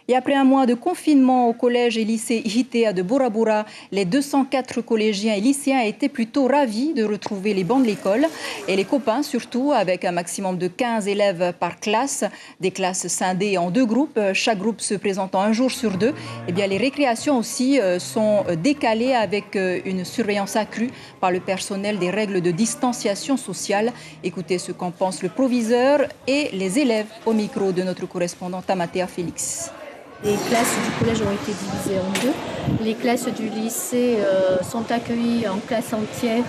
Et après un mois de confinement au collège et lycée Hitea de Bora Bora, les 204 collégiens et lycéens étaient plutôt ravis de retrouver les bancs de l'école et les copains surtout, avec un maximum de 15 élèves par classe, des classes scindées en deux groupes, chaque groupe se présentant un jour sur deux. Eh bien, les récréations aussi sont décalées avec une surveillance accrue par le personnel des règles de distanciation sociale. Écoutez ce qu'en pense le proviseur et les élèves au micro de notre correspondant Tamatea Félix. Les classes du collège ont été divisées en deux. Les classes du lycée sont accueillies en classe entière,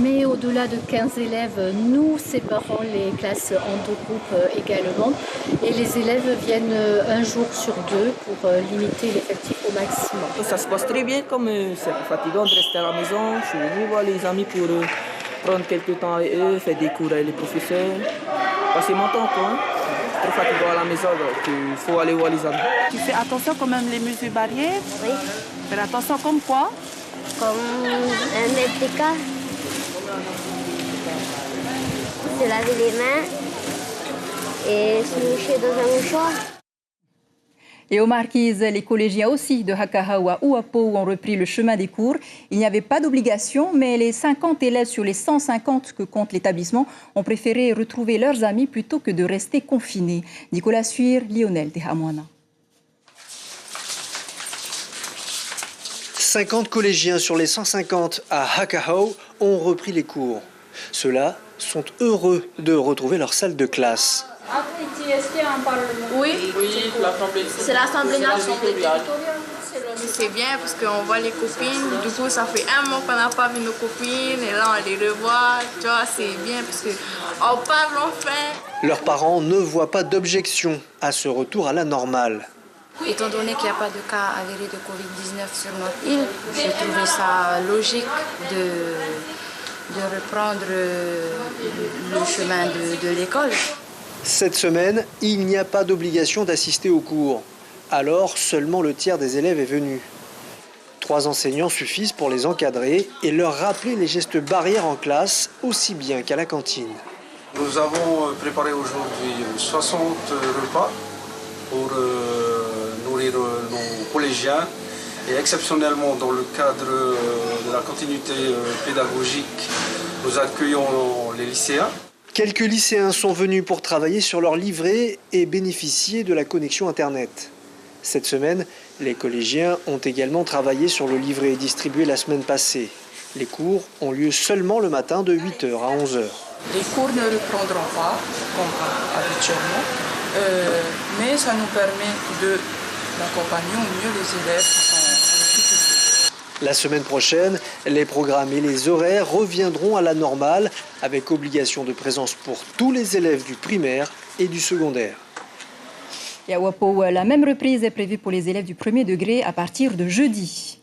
mais au-delà de 15 élèves, nous séparons les classes en deux groupes également. Et les élèves viennent un jour sur deux pour limiter l'effectif au maximum. Ça se passe très bien, comme c'est fatigant de rester à la maison. Je suis venu voir les amis pour prendre quelques temps avec eux, faire des cours avec les professeurs, passer mon temps quoi. Trop fatigant à la maison, donc il faut aller voir les amis. Tu fais attention quand même les mesures barrières? Oui. Faire attention comme quoi? Comme 1 mètre d'écart. Se laver les mains et se moucher dans un mouchoir. Et aux Marquises, les collégiens aussi de Hakahawa ou Uapo ont repris le chemin des cours. Il n'y avait pas d'obligation, mais les 50 élèves sur les 150 que compte l'établissement ont préféré retrouver leurs amis plutôt que de rester confinés. Nicolas Suir, Lionel Tehamouana. 50 collégiens sur les 150 à Hakahawa ont repris les cours. Ceux-là sont heureux de retrouver leur salle de classe. Oui, l'Assemblée. c'est l'Assemblée nationale. C'est bien parce qu'on voit les copines. Du coup, ça fait un mois qu'on n'a pas vu nos copines et là, on les revoit. Tu vois, c'est bien parce qu'on parle enfin. Leurs parents ne voient pas d'objection à ce retour à la normale. Étant donné qu'il n'y a pas de cas avérés de Covid-19 sur notre île, j'ai trouvé ça logique de reprendre le chemin de l'école. Cette semaine, il n'y a pas d'obligation d'assister aux cours. Alors, seulement le tiers des élèves est venu. 3 enseignants suffisent pour les encadrer et leur rappeler les gestes barrières en classe, aussi bien qu'à la cantine. Nous avons préparé aujourd'hui 60 repas pour nourrir nos collégiens. Et exceptionnellement, dans le cadre de la continuité pédagogique, nous accueillons les lycéens. Quelques lycéens sont venus pour travailler sur leur livret et bénéficier de la connexion Internet. Cette semaine, les collégiens ont également travaillé sur le livret distribué la semaine passée. Les cours ont lieu seulement le matin de 8h à 11h. Les cours ne reprendront pas comme habituellement, mais ça nous permet d'accompagner au mieux les élèves qui sont en difficulté. La semaine prochaine, les programmes et les horaires reviendront à la normale avec obligation de présence pour tous les élèves du primaire et du secondaire. Et à Uapo, la même reprise est prévue pour les élèves du premier degré à partir de jeudi.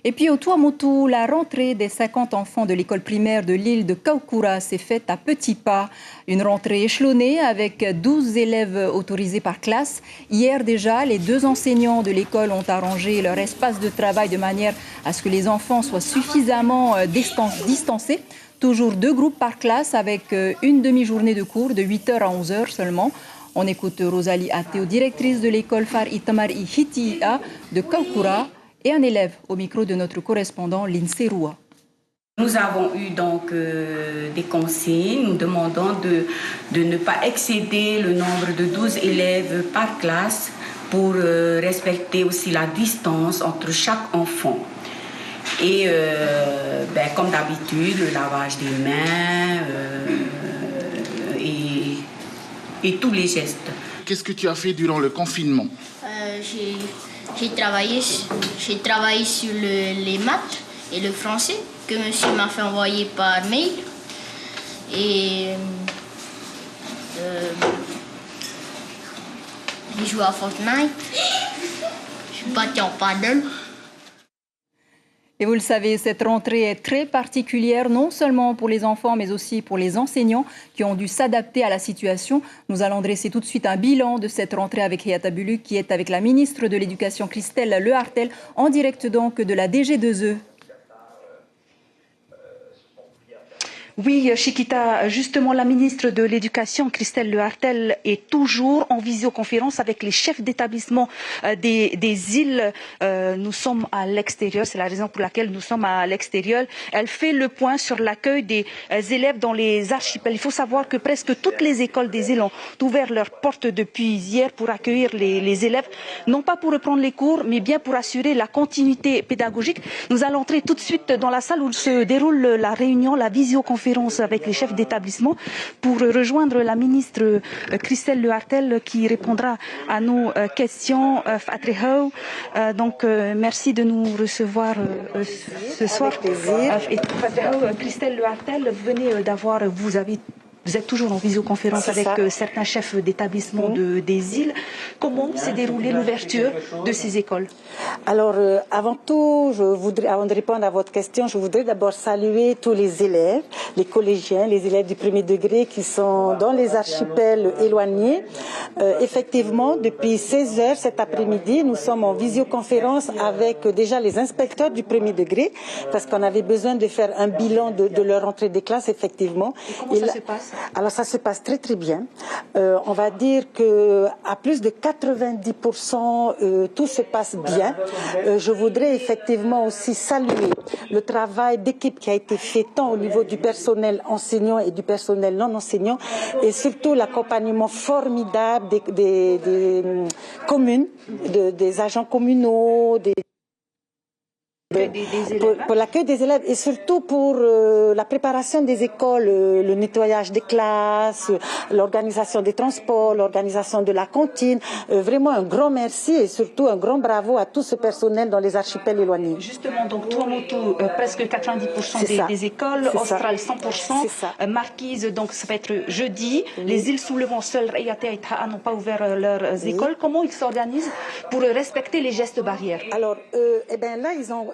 Et puis au Tuamotu, la rentrée des 50 enfants de l'école primaire de l'île de Kaukura s'est faite à petits pas. Une rentrée échelonnée avec 12 élèves autorisés par classe. Hier déjà, les 2 enseignants de l'école ont arrangé leur espace de travail de manière à ce que les enfants soient suffisamment distancés. Toujours 2 groupes par classe avec une demi-journée de cours de 8h à 11h seulement. On écoute Rosalie Ateo, directrice de l'école Far Itamari Hitia de Kaukura, et un élève au micro de notre correspondant Lindsay Roua. Nous avons eu donc des consignes nous demandant de ne pas excéder le nombre de 12 élèves par classe pour respecter aussi la distance entre chaque enfant. Et comme d'habitude, le lavage des mains et tous les gestes. Qu'est-ce que tu as fait durant le confinement? J'ai travaillé sur les maths et le français que monsieur m'a fait envoyer par mail. Et j'ai joué à Fortnite. Je suis parti en paddle. Et vous le savez, cette rentrée est très particulière, non seulement pour les enfants, mais aussi pour les enseignants qui ont dû s'adapter à la situation. Nous allons dresser tout de suite un bilan de cette rentrée avec Heata Bulu, qui est avec la ministre de l'Éducation, Christelle Lehartel, en direct donc de la DG2E. Oui, Chiquita, justement, la ministre de l'Éducation, Christelle Lehartel, est toujours en visioconférence avec les chefs d'établissement des îles. Nous sommes à l'extérieur, c'est la raison pour laquelle nous sommes à l'extérieur. Elle fait le point sur l'accueil des élèves dans les archipels. Il faut savoir que presque toutes les écoles des îles ont ouvert leurs portes depuis hier pour accueillir les élèves, non pas pour reprendre les cours, mais bien pour assurer la continuité pédagogique. Nous allons entrer tout de suite dans la salle où se déroule la réunion, la visioconférence avec les chefs d'établissement pour rejoindre la ministre Christelle Lehartel qui répondra à nos questions. Donc merci de nous recevoir ce soir. Christelle Lehartel, venez d'avoir, vous êtes toujours en visioconférence avec certains chefs d'établissement des îles. Comment s'est déroulée l'ouverture de ces écoles? Alors, avant tout, avant de répondre à votre question, je voudrais d'abord saluer tous les élèves, les collégiens, les élèves du premier degré qui sont dans les archipels éloignés. Effectivement, depuis 16h cet après-midi, nous sommes en visioconférence avec déjà les inspecteurs du premier degré parce qu'on avait besoin de faire un bilan de leur entrée des classes, effectivement. Et comment ça se passe? Alors ça se passe très très bien. On va dire que à plus de 90%, tout se passe bien. Je voudrais effectivement aussi saluer le travail d'équipe qui a été fait tant au niveau du personnel enseignant et du personnel non enseignant et surtout l'accompagnement formidable des communes, des agents communaux, pour l'accueil des élèves et surtout pour la préparation des écoles, le nettoyage des classes, l'organisation des transports, l'organisation de la cantine. Vraiment un grand merci et surtout un grand bravo à tout ce personnel dans les archipels éloignés. Justement, donc Tuamotu, presque 90% des écoles, Austral 100%, Marquise, donc ça va être jeudi. Les îles sous le vent seules, Rayate et Taha n'ont pas ouvert leurs écoles. Comment ils s'organisent pour respecter les gestes barrières? Alors, là,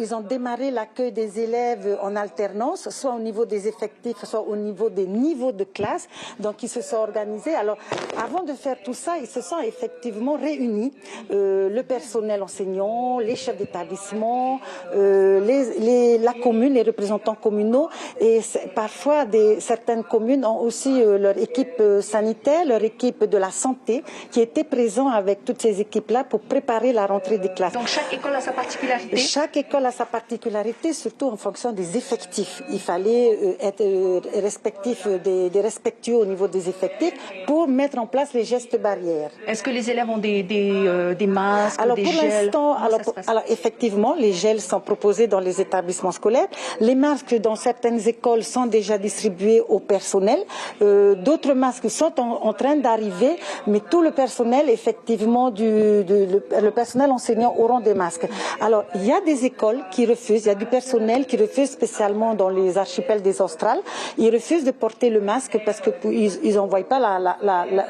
ils ont démarré l'accueil des élèves en alternance, soit au niveau des effectifs, soit au niveau des niveaux de classe. Donc, ils se sont organisés. Alors, avant de faire tout ça, ils se sont effectivement réunis. Le personnel enseignant, les chefs d'établissement, la commune, les représentants communaux. Et parfois, certaines communes ont aussi leur équipe sanitaire, leur équipe de la santé, qui était présent avec toutes ces équipes-là pour préparer la rentrée des classes. Donc, chaque école a sa particularité? Chaque école a sa particularité, surtout en fonction des effectifs. Il fallait être respectueux au niveau des effectifs pour mettre en place les gestes barrières. Est-ce que les élèves ont des masques, alors, des pour gels? Alors, effectivement, les gels sont proposés dans les établissements scolaires. Les masques dans certaines écoles sont déjà distribués au personnel. D'autres masques sont en train d'arriver, mais tout le personnel, effectivement, le personnel enseignant auront des masques. Alors, il y a des écoles qui refusent, il y a du personnel qui refuse, spécialement dans les archipels des Australes. Ils refusent de porter le masque parce qu'ils n'en voient pas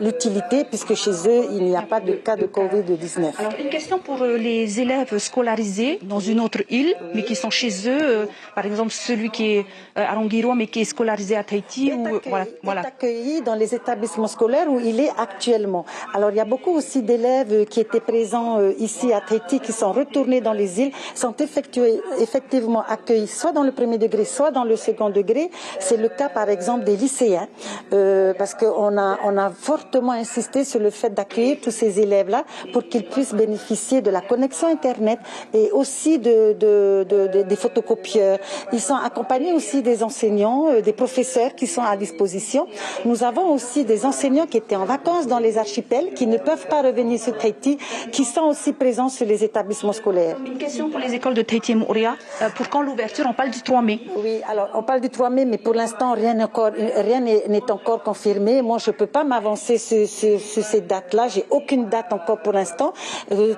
l'utilité, puisque chez eux, il n'y a pas de cas de Covid-19. Alors, une question pour les élèves scolarisés dans une autre île, mais qui sont chez eux, par exemple celui qui est à Ronguiroa, mais qui est scolarisé à Tahiti. Il est accueilli dans les établissements scolaires où il est actuellement. Alors, il y a beaucoup aussi d'élèves qui étaient présents ici à Tahiti, qui sont retournés dans les îles, sont effectivement accueillis soit dans le premier degré, soit dans le second degré. C'est le cas, par exemple, des lycéens, parce qu'on a fortement insisté sur le fait d'accueillir tous ces élèves-là pour qu'ils puissent bénéficier de la connexion Internet et aussi des photocopieurs. Ils sont accompagnés aussi des enseignants, des professeurs qui sont à disposition. Nous avons aussi des enseignants qui étaient en vacances dans les archipels, qui ne peuvent pas revenir sur Tahiti, qui sont aussi présents sur les établissements scolaires. Une question pour les écoles de Tahiti et Moorea. Pour quand l'ouverture? On parle du 3 mai. Oui, alors on parle du 3 mai, mais pour l'instant, rien n'est encore confirmé. Moi, je ne peux pas m'avancer sur ces dates-là. J'ai aucune date encore pour l'instant.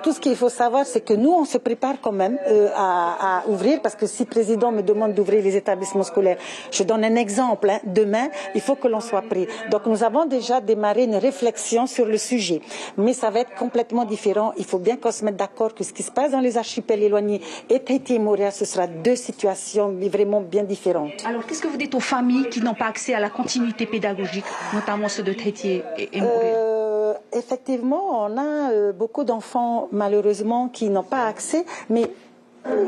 Tout ce qu'il faut savoir, c'est que nous, on se prépare quand même à ouvrir, parce que si le président me demande d'ouvrir les établissements scolaires, je donne un exemple. Demain, il faut que l'on soit prêt. Donc, nous avons déjà démarré une réflexion sur le sujet. Mais ça va être complètement différent. Il faut bien qu'on se mette d'accord que ce qui se passe dans les archipels éloignés et Tahiti et Moorea, ce sera deux situations vraiment bien différentes. Alors, qu'est-ce que vous dites aux familles qui n'ont pas accès à la continuité pédagogique, notamment ceux de Tahiti et Moorea? Effectivement, on a beaucoup d'enfants, malheureusement, qui n'ont pas accès, mais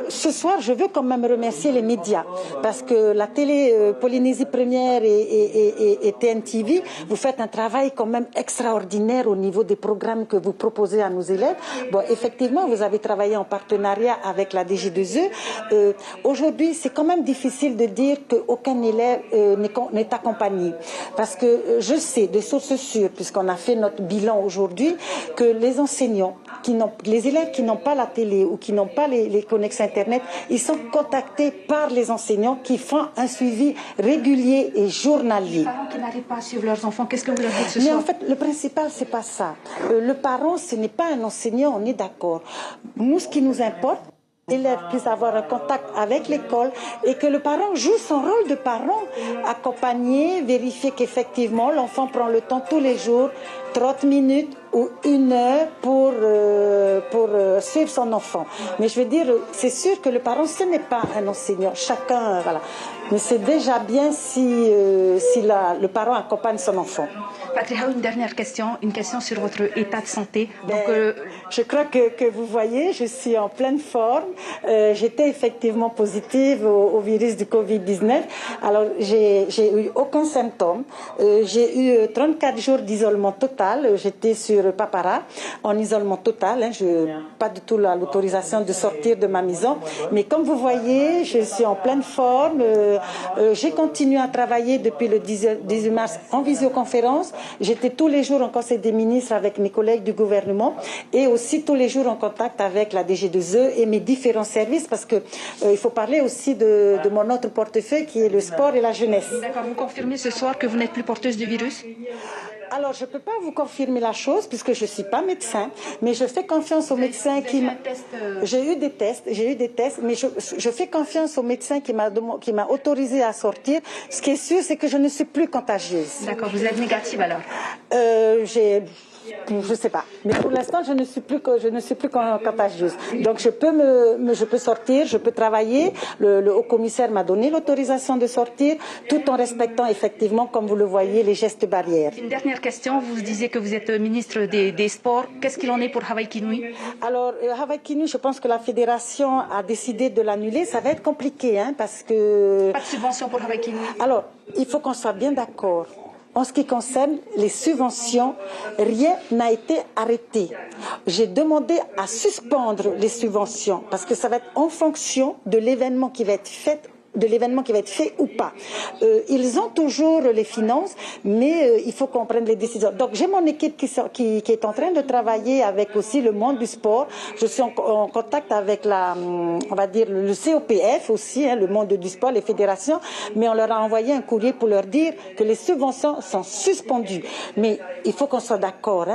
Ce soir, je veux quand même remercier les médias parce que la télé Polynésie Première et TNTV, vous faites un travail quand même extraordinaire au niveau des programmes que vous proposez à nos élèves. Bon, effectivement, vous avez travaillé en partenariat avec la DG2E. Aujourd'hui, c'est quand même difficile de dire qu'aucun élève n'est accompagné parce que je sais de sources sûres, puisqu'on a fait notre bilan aujourd'hui, que les enseignants, les élèves qui n'ont pas la télé ou qui n'ont pas les connexions Internet, ils sont contactés par les enseignants qui font un suivi régulier et journalier. Les parents qui n'arrivent pas à suivre leurs enfants, qu'est-ce que vous leur dites ce soir? Mais en fait, le principal, c'est pas ça. Le parent, ce n'est pas un enseignant, on est d'accord. Nous, ce qui nous importe, l'élève puisse avoir un contact avec l'école et que le parent joue son rôle de parent, accompagner, vérifier qu'effectivement l'enfant prend le temps tous les jours, 30 minutes ou 1 heure pour suivre son enfant. Mais je veux dire, c'est sûr que le parent, ce n'est pas un enseignant. Chacun, voilà. Mais c'est déjà bien si le parent accompagne son enfant. Patricia, une dernière question, une question sur votre état de santé. Donc, je crois que vous voyez, je suis en pleine forme. J'étais effectivement positive au virus du Covid-19. Alors, j'ai eu aucun symptôme. J'ai eu 34 jours d'isolement total. J'étais sur Papara, en isolement total. Je n'ai pas du tout l'autorisation de sortir de ma maison. Mais comme vous voyez, je suis en pleine forme. J'ai continué à travailler depuis le 18 mars en visioconférence. J'étais tous les jours en Conseil des ministres avec mes collègues du gouvernement et aussi tous les jours en contact avec la DG2E et mes différents services parce que il faut parler aussi de mon autre portefeuille qui est le sport et la jeunesse. D'accord, vous confirmez ce soir que vous n'êtes plus porteuse du virus? Alors, je ne peux pas vous confirmer la chose puisque je ne suis pas médecin, mais je fais confiance aux médecins qui m'ont... J'ai eu des tests, mais je fais confiance aux médecins qui m'a autorisé à sortir. Ce qui est sûr, c'est que je ne suis plus contagieuse. D'accord, vous êtes négative alors? Je ne sais pas. Mais pour l'instant, je ne suis plus contagieuse. Donc, je peux sortir, je peux travailler. Le haut-commissaire m'a donné l'autorisation de sortir, tout en respectant effectivement, comme vous le voyez, les gestes barrières. Une dernière question. Vous disiez que vous êtes ministre des Sports. Qu'est-ce qu'il en est pour Hawaii Kinui? Alors, Hawaii Kinui, je pense que la fédération a décidé de l'annuler. Ça va être compliqué, parce que... Pas de subvention pour Hawaii Kinui? Alors, il faut qu'on soit bien d'accord. En ce qui concerne les subventions, rien n'a été arrêté. J'ai demandé à suspendre les subventions parce que ça va être en fonction de l'événement qui va être fait ou pas. Ils ont toujours les finances, mais il faut qu'on prenne les décisions. Donc j'ai mon équipe qui est en train de travailler avec aussi le monde du sport. Je suis en contact avec on va dire le COPF aussi, le monde du sport, les fédérations, mais on leur a envoyé un courrier pour leur dire que les subventions sont suspendues. Mais il faut qu'on soit d'accord.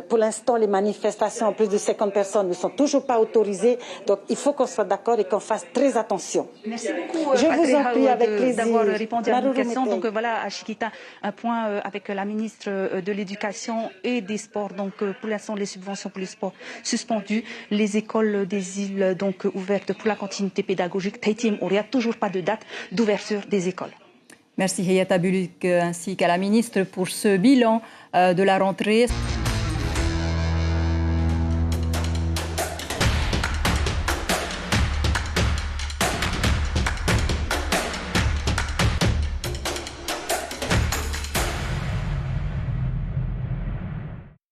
Pour l'instant, les manifestations, plus de 50 personnes ne sont toujours pas autorisées. Donc il faut qu'on soit d'accord et qu'on fasse très attention. Merci beaucoup, je vous en prie, avec plaisir, d'avoir répondu à nos questions. Donc voilà, à Chiquita, un point avec la ministre de l'Éducation et des Sports. Donc pour l'instant, les subventions pour le sport suspendues, les écoles des îles donc ouvertes pour la continuité pédagogique. Tahiti Moria, toujours pas de date d'ouverture des écoles. Merci Hayata Buluk ainsi qu'à la ministre pour ce bilan de la rentrée.